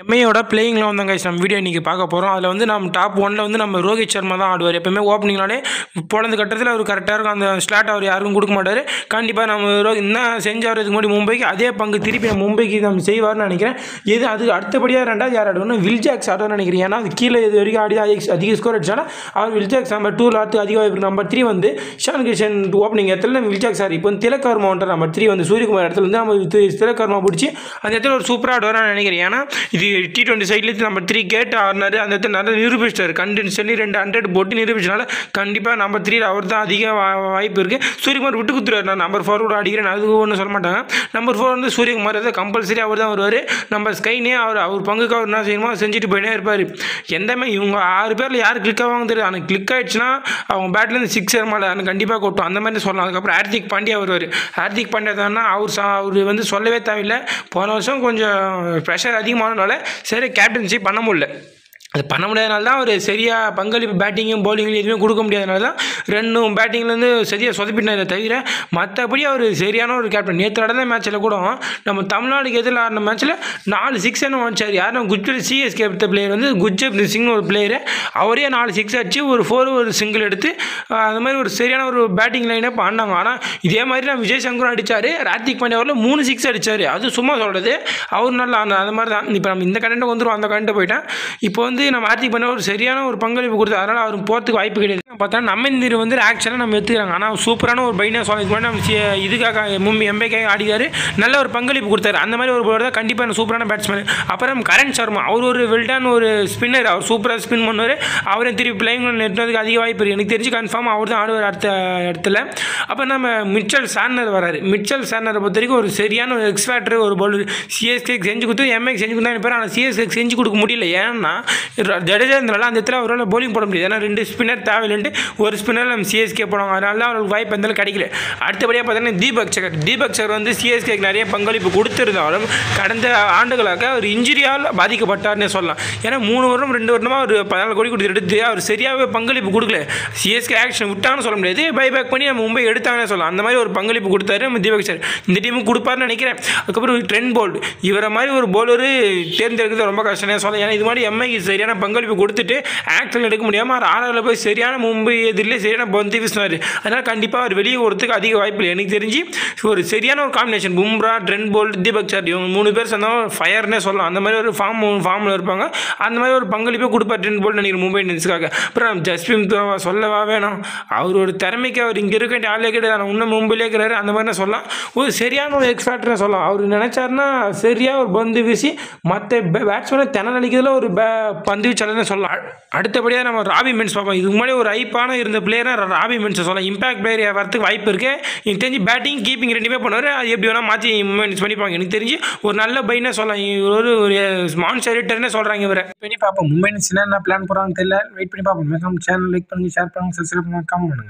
எம்ஐயோட பிளேயிங்கில் வந்தாங்க நம்ம வீடியோ இன்றைக்கி பார்க்க போகிறோம். அதில் வந்து நம்ம டாப் 1ல் வந்து நம்ம ரோஹித் சர்மா தான் ஆடுவார். எப்போயுமே ஓப்பனிங்னாலே போலந்து கட்டத்தில் அவர் கரெக்டாக இருக்கும். அந்த ஸ்லாட் அவர் யாருக்கும் கொடுக்க மாட்டார். கண்டிப்பாக நம்ம என்ன செஞ்சார் இதுக்கு முன்னாடி மும்பைக்கு அதே பங்கு திருப்பி நம்ம மும்பைக்கு நம்ம செய்வார்னு நினைக்கிறேன். எது அது அடுத்தபடியாக ரெண்டாவது யார் ஆடுவோம்னா வில்ஜாக்ஸ் ஆடுவார்னு நினைக்கிறேன். ஏன்னா அது கீழே இது வரைக்கும் ஆடி அதிக ஸ்கோர் அடிச்சாலும் அவர் வில்ஜாக்ஸ் நம்பர் 2 ஆடுறது அதிக வாய்ப்பு. நம்பர் 3 வந்து ஷான் கிஷன் ஓப்பனிங் இடத்துல வில்ஜாக்ஸ் ஆர். இப்போ வந்து திலக் வர்மா வந்துட்டு நம்பர் 3 வந்து சூரியகுமார் இடத்துல வந்து நம்ம திலக் வர்மா பிடிச்சி அந்த இடத்துல ஒரு சூப்பராக ஆடுவார்னு நினைக்கிறேன். ஏன்னா இது T20 சைட்லேருந்து நம்பர் 3 கேட் ஆடினார். அந்த இடத்துல நல்லா நிரூபிச்சிட்டார். கண்டிஷன்லி 2 100 போட்டு நிரூபிச்சனால கண்டிப்பாக நம்பர் 3 அவர் தான் அதிக வாய்ப்பு இருக்குது. சூரியகுமார் விட்டு குத்துறாரு. நான் நம்பர் 4 கூட அடிக்கிறேன் அது ஒன்றும் சொல்ல மாட்டாங்க. நம்பர் 4 வந்து சூரியகுமார் அதை கம்பல்சரி அவர் தான் வருவார். நம்ம ஸ்கைனே அவர் பங்குக்கு அவர் என்ன செய்யணுமோ செஞ்சுட்டு போயினே இருப்பார். எந்தமே இவங்க 6 பேரில் யார் கிளிக் ஆவாங்க தெரியாது. ஆனால் கிளிக் ஆகிடுச்சுன்னா அவங்க பேட்லேருந்து 6 மேலே கண்டிப்பாக கொட்டும். அந்த மாதிரி சொல்லலாம். அதுக்கப்புறம் ஹார்திக் பாண்டியா வருவார். ஹார்திக் பாண்டியா தானே அவர் வந்து சொல்லவே தேவையில்லை. போன வருஷம் கொஞ்சம் ப்ரெஷர் அதிகமானதுனால சரி கேப்டன்சி பண்ண முடியல. அது பண்ண முடியாதனால தான் அவர் சரியாக பங்களிப்பு பேட்டிங்கும் பவுலிங்கும் எதுவுமே கொடுக்க முடியாதனால தான் 2 பேட்டிங்லேருந்து சரியாக சொதப்பிட்டாரே தவிர மற்றபடி அவர் சரியான ஒரு கேப்டன். நேற்று நடந்த மேட்ச்சில் கூட நம்ம தமிழ்நாடுக்கு எதிரில் ஆடின மேட்ச்சில் 4 6 வந்துச்சார். யாருன்னா குஜ்ஜப் சிஎஸ்கே எடுத்த பிளேயர் வந்து குஜ்ஜப் சிங் ஒரு பிளேயரு. அவரே 4 6 அடிச்சு ஒரு 4 ஒரு சிங்கிள் எடுத்து அந்த மாதிரி ஒரு சரியான ஒரு பேட்டிங் லைனப் ஆடினாங்க. ஆனால் இதே மாதிரி நான் விஜய் சங்கரும் அடித்தார். ஹார்திக் பாண்டியா அவரில் 3 6 அடித்தார். அது சும்மா சொல்கிறது அவர் நல்லா அது மாதிரி தான். இப்போ நம்ம இந்த கண்டென்ட் வந்துடும் அந்த கண்டென்ட் போயிட்டேன். இப்போ வந்து நம்ம ஹார்திக் பாண்டியா ஒரு சரியான ஒரு பங்களிப்பு கொடுத்து அதனால் அவர் போகிறதுக்கு வாய்ப்பு கிடையாது. பார்த்தா நம்ம இந்த வந்து ஆக்சுவலாக நம்ம எடுத்துக்கிறாங்க. ஆனால் சூப்பரான ஒரு பையனாக சொல்ல நம்ம இதுக்காக மும்பை எம்பைக்காக ஆடிக்கார். நல்ல ஒரு பங்களிப்பு கொடுத்தாரு. அந்த மாதிரி ஒரு போர்டு தான் கண்டிப்பாக சூப்பரான பேட்ஸ்மேன். அப்புறம் கரண் சர்மா அவர் ஒரு வெல்டான ஒரு ஸ்பின்னர். அவர் சூப்பராக ஸ்பின் பண்ணுவார். அவரே திருப்பி பிளேயிங் நெட்டுறதுக்கு அதிக வாய்ப்பு இருக்குது. எனக்கு தெரிஞ்சு கன்ஃபார்ம் அவர் தான் ஆடுவார் அடுத்த இடத்துல. அப்போ நம்ம மிச்சல் சார்னர் வராரு. மிச்சல் சார்னரை பொறுத்த வரைக்கும் ஒரு சரியான ஒரு எக்ஸ்பேக்டர் ஒரு பவுலர். சிஎஸ்கேக்கு செஞ்சு கொடுத்து எம்ஐக்கு செஞ்சு கொடுத்தா இருப்பார். ஆனால் சிஎஸ்கேக்கு செஞ்சு கொடுக்க முடியல. ஏன்னா ஜடேஜா இருந்தாலும் அந்த இடத்துல அவரால் பவுலிங் போட முடியாது. ஏன்னா 2 ஸ்பின்னர் தேவையில்லைன்ட்டு ஒரு ஸ்பின்னர் நம்ம சிஎஸ்கே போடுவாங்க. அதனால தான் அவருக்கு வாய்ப்பு இருந்தாலும் கிடைக்கல. அடுத்தபடியாக பார்த்தீங்கன்னா தீபக் சகர் வந்து சிஎஸ்கேக்கு நிறைய பங்களிப்பு கொடுத்துருந்தாலும் கடந்த ஆண்டுகளாக அவர் இன்ஜுரியால் பாதிக்கப்பட்டார்னே சொல்லலாம். ஏன்னா 3 வருடம் 2 வருடமாக அவர் 14 கோடி கொடுத்து எடுத்து அவர் சரியாகவே பங்களிப்பு கொடுக்கல. சிஎஸ்கே ஆக்ஷன் விட்டாங்கன்னு சொல்ல முடியாது. பைபேக் பண்ணி நம்ம மும்பை எடுத்தாங்கன்னு சொல்லலாம். அந்த மாதிரி ஒரு பங்களிப்பு கொடுத்தாரு நம்ம தீபக் சகர். இந்த டீமுக்கு கொடுப்பாருன்னு நினைக்கிறேன். அதுக்கப்புறம் ட்ரெண்ட் போல்ட் இவரை மாதிரி ஒரு பவுலரு தேர்ந்தெடுக்கிறது ரொம்ப கஷ்டமே சொல்லலாம். ஏன்னா இது மாதிரி எம்ஐக்கு சரியான பங்களிப்பு கொடுத்துட்டு ஆக்ஷன் எடுக்க முடியாமல் அவர் ஆறாவில் போய் சரியான மும்பை எதிரிலே சரியான பந்து வீசினார். அதனால் கண்டிப்பாக அவர் வெளியே போகிறதுக்கு அதிக வாய்ப்பு இல்லை. எனக்கு தெரிஞ்சு ஒரு சரியான ஒரு combination Bumrah Trent Boult Deepak சகர் இவங்க 3 பேர் சேர்ந்தாலும் ஃபயர்னே சொல்லலாம். அந்த மாதிரி ஒரு ஃபார்மில் இருப்பாங்க. அந்த மாதிரி ஒரு பங்களிப்பை கொடுப்பார் ட்ரெண்ட் போல்ட் நினைக்கிறேன் மும்பை இந்தியன்ஸுக்காக. அப்புறம் ஜஸ்பிரித் சொல்லவா வேணும். அவர் ஒரு திறமைக்கு அவர் இங்கே இருக்க வேண்டிய ஆளே கிடையாது. இன்னும் மும்பையிலே இருக்கிறாரு. அந்த மாதிரி சொல்லலாம். ஒரு சரியான ஒரு எக்ஸ்பேக்டர்னு சொல்லலாம். அவர் நினைச்சாருன்னா சரியாக ஒரு பந்து வீசி மற்ற பேட்ஸ்மேனை திணற அடிக்கிறதுல ஒரு பந்து வீச்சாளர்னு சொல்லலாம். அடுத்தபடியாக நம்ம ராபி மின்ஸ் பார்ப்போம். இதுக்கு முன்னாடி ஒரு ஹைப்பான இருந்த பிளேயராக ராபி மின்ஸை சொல்லலாம். இம்பாக்ட் பிளேயர் வரதுக்கு வாய்ப்பு இருக்குது. எனக்கு தெரிஞ்சு பேட்டிங் கீப்பிங் 2மே பண்ணுவார். அது எப்படி வேணால் மாற்றி மின்ஸ் பண்ணிப்பாங்க. எனக்கு தெரிஞ்சு ஒரு நல்ல பையனே சொல்லலாம். ஒரு ஸ்மான்சர் ரிட்டர்னே சொல்கிறாங்க. இவரை பண்ணி பார்ப்போம். மும்பை இந்தியன்ஸ் என்ன பிளான் போகிறாங்கன்னு தெரியல. வெயிட் பண்ணி பார்ப்போம். சேனல் லைக் பண்ணுங்கள், ஷேர் பண்ணுங்கள், சப்ஸ்கிரைப் பண்ணுங்கள், கமெண்ட் பண்ணுங்கள்.